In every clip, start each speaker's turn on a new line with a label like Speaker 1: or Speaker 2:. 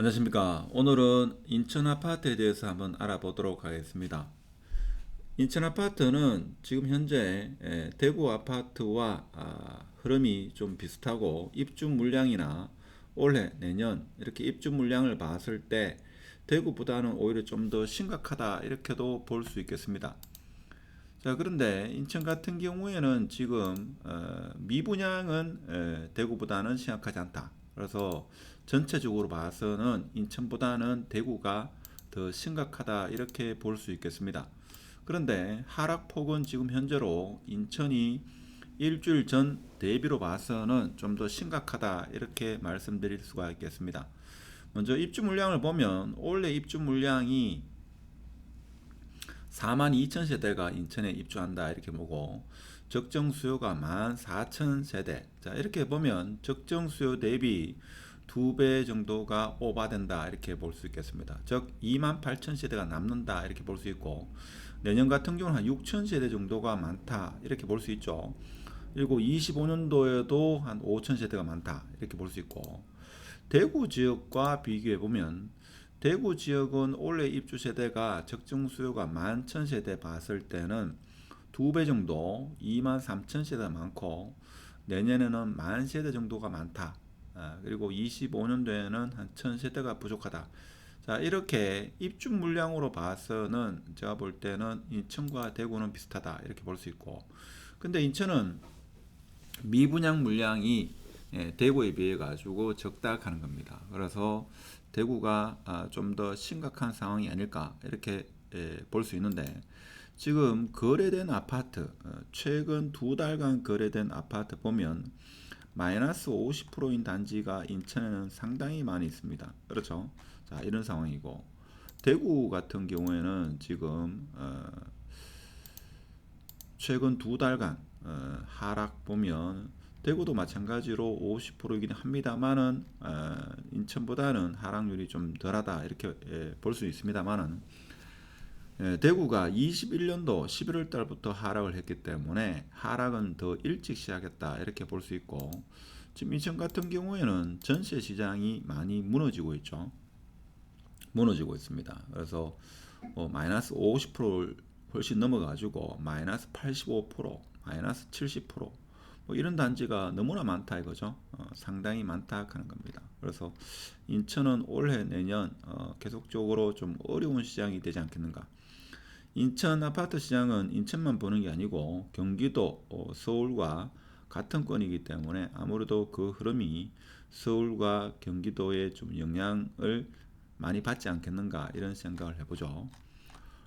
Speaker 1: 안녕하십니까. 오늘은 인천 아파트에 대해서 한번 알아보도록 하겠습니다. 인천 아파트는 지금 현재 대구 아파트와 흐름이 좀 비슷하고 입주 물량이나 올해 내년 이렇게 입주 물량을 봤을 때 대구보다는 오히려 좀 더 심각하다 이렇게도 볼 수 있겠습니다. 자, 그런데 인천 같은 경우에는 지금 미분양은 대구보다는 심각하지 않다. 그래서 전체적으로 봐서는 인천보다는 대구가 더 심각하다 이렇게 볼 수 있겠습니다. 그런데 하락폭은 지금 현재로 인천이 일주일 전 대비로 봐서는 좀 더 심각하다 이렇게 말씀드릴 수가 있겠습니다. 먼저 입주 물량을 보면 올해 입주 물량이 4만 2천 세대가 인천에 입주한다 이렇게 보고 적정 수요가 1만 4천 세대. 자, 이렇게 보면 적정 수요 대비 2배 정도가 오버된다 이렇게 볼 수 있겠습니다. 즉 2만 8천 세대가 남는다 이렇게 볼 수 있고, 내년 같은 경우는 한 6천 세대 정도가 많다 이렇게 볼 수 있죠. 그리고 25년도에도 한 5천 세대가 많다 이렇게 볼 수 있고, 대구 지역과 비교해 보면 대구 지역은 올해 입주 세대가 적정 수요가 11,000세대 봤을 때는 2배 정도 23,000세대가 많고, 내년에는 10,000세대 정도가 많다. 그리고 25년도에는 한 1,000세대가 부족하다. 자, 이렇게 입주 물량으로 봐서는 제가 볼 때는 인천과 대구는 비슷하다 이렇게 볼 수 있고, 근데 인천은 미분양 물량이 대구에 비해 가지고 적다 하는 겁니다. 그래서 대구가 좀 더 심각한 상황이 아닐까 이렇게 볼 수 있는데, 지금 거래된 아파트 최근 2달간 거래된 아파트 보면 마이너스 50%인 단지가 인천에는 상당히 많이 있습니다. 그렇죠? 자, 이런 상황이고, 대구 같은 경우에는 지금 최근 2달간 하락 보면 대구도 마찬가지로 50%이긴 합니다만은 인천보다는 하락률이 좀 덜하다 이렇게 볼 수 있습니다만은, 대구가 21년도 11월 달부터 하락을 했기 때문에 하락은 더 일찍 시작했다 이렇게 볼 수 있고, 지금 인천 같은 경우에는 전세 시장이 많이 무너지고 있죠. 무너지고 있습니다. 그래서 마이너스 50%를 훨씬 넘어가지고 마이너스 85%, 마이너스 70%뭐 이런 단지가 너무나 많다 이거죠. 상당히 많다 하는 겁니다. 그래서 인천은 올해 내년 계속적으로 좀 어려운 시장이 되지 않겠는가. 인천 아파트 시장은 인천만 보는 게 아니고 경기도, 서울과 같은 권이기 때문에 아무래도 그 흐름이 서울과 경기도에 좀 영향을 많이 받지 않겠는가 이런 생각을 해보죠.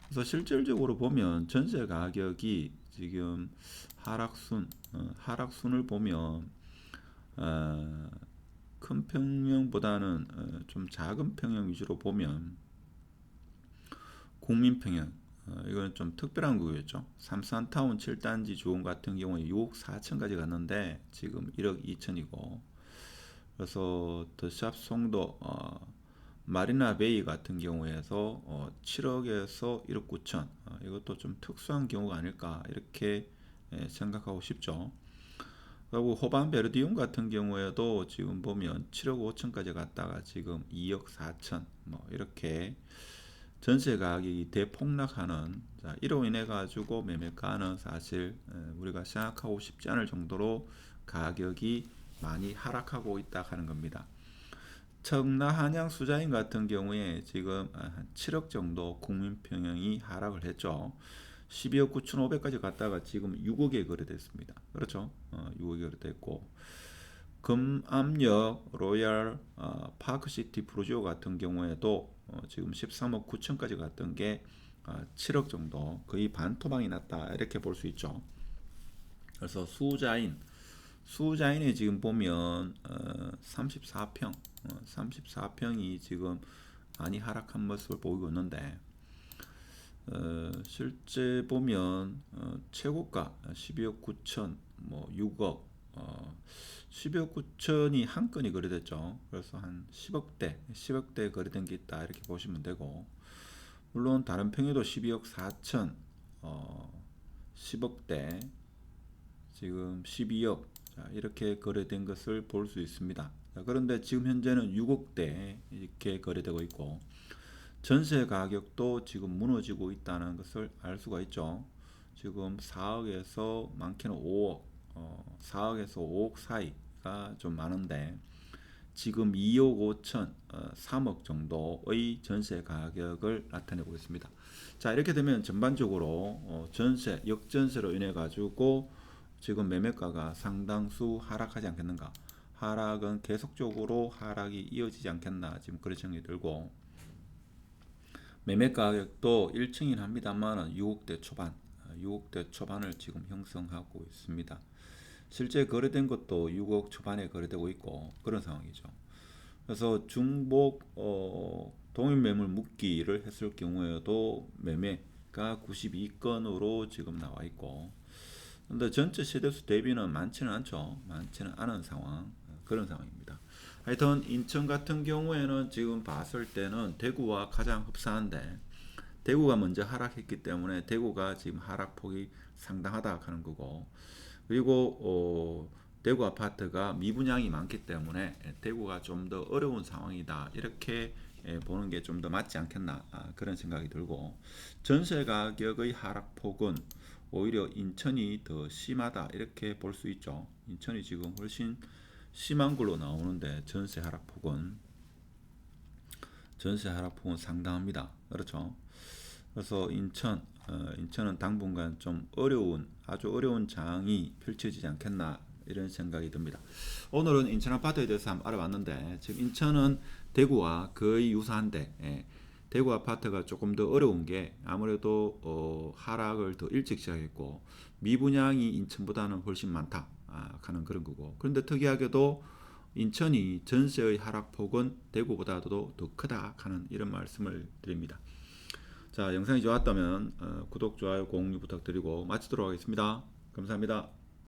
Speaker 1: 그래서 실질적으로 보면 전세 가격이 지금 하락순을 보면 큰 평형보다는 좀 작은 평형 위주로 보면 국민평형, 이건 좀 특별한 구역이었죠. 삼산타운 7단지 주공 같은 경우에 6억 4천까지 갔는데 지금 1억 2천이고, 그래서 더샵 송도 마리나 베이 같은 경우에서 7억에서 1억 9천, 이것도 좀 특수한 경우가 아닐까 이렇게 생각하고 싶죠. 그리고 호반 베르디움 같은 경우에도 지금 보면 7억 5천까지 갔다가 지금 2억 4천 뭐 이렇게 전세 가격이 대폭락하는, 자, 이로 인해 가지고 매매가는 사실 우리가 생각하고 싶지 않을 정도로 가격이 많이 하락하고 있다 하는 겁니다. 청라 한양 수자인 같은 경우에 지금 한 7억 정도 국민평형이 하락을 했죠. 12억 9,500까지 갔다가 지금 6억에 거래됐습니다. 그렇죠? 6억에 거래됐고, 금암역 로얄 파크시티 프로지오 같은 경우에도 지금 13억 9천까지 갔던 게 7억 정도, 거의 반토막이 났다 이렇게 볼 수 있죠. 그래서 수자인에 지금 보면 34평, 34평이 지금 많이 하락한 모습을 보이고 있는데, 실제 보면 최고가 12억 9천, 뭐 6억, 12억 9천이 한 건이 거래됐죠. 그래서 한 10억대 거래된 게 있다 이렇게 보시면 되고, 물론 다른 평에도 12억 4천, 10억대, 지금 12억, 자, 이렇게 거래된 것을 볼 수 있습니다. 그런데 지금 현재는 6억대 이렇게 거래되고 있고 전세 가격도 지금 무너지고 있다는 것을 알 수가 있죠. 지금 4억에서 많게는 5억, 4억에서 5억 사이가 좀 많은데 지금 2억 5천, 3억 정도의 전세 가격을 나타내고 있습니다. 자, 이렇게 되면 전반적으로 전세, 역전세로 인해 가지고 지금 매매가가 상당수 하락하지 않겠는가? 하락은 계속적으로 하락이 이어지지 않겠나? 지금 그런 생각이 들고 매매 가격도 1층이긴 합니다만 6억대 초반, 6억대 초반을 지금 형성하고 있습니다. 실제 거래된 것도 6억 초반에 거래되고 있고 그런 상황이죠. 그래서 중복 동일 매물 묶기를 했을 경우에도 매매가 92건으로 지금 나와 있고 근데 전체 세대수 대비는 많지는 않죠. 많지는 않은 상황 그런 상황입니다. 하여튼 인천 같은 경우에는 지금 봤을 때는 대구와 가장 흡사한데 대구가 먼저 하락했기 때문에 대구가 지금 하락폭이 상당하다 하는 거고 그리고 대구 아파트가 미분양이 많기 때문에 대구가 좀 더 어려운 상황이다 이렇게 보는 게 좀 더 맞지 않겠나 그런 생각이 들고 전세 가격의 하락폭은 오히려 인천이 더 심하다 이렇게 볼 수 있죠. 인천이 지금 훨씬 심한 걸로 나오는데 전세 하락폭은 상당합니다. 그렇죠. 그래서 인천은 당분간 좀 아주 어려운 장이 펼쳐지지 않겠나 이런 생각이 듭니다. 오늘은 인천 아파트에 대해서 한번 알아봤는데 지금 인천은 대구와 거의 유사한데 대구 아파트가 조금 더 어려운 게 아무래도 하락을 더 일찍 시작했고 미분양이 인천보다는 훨씬 많다 하는 그런 거고 그런데 특이하게도 인천이 전세의 하락폭은 대구보다도 더 크다 하는 이런 말씀을 드립니다. 자, 영상이 좋았다면 구독, 좋아요, 공유 부탁드리고 마치도록 하겠습니다. 감사합니다.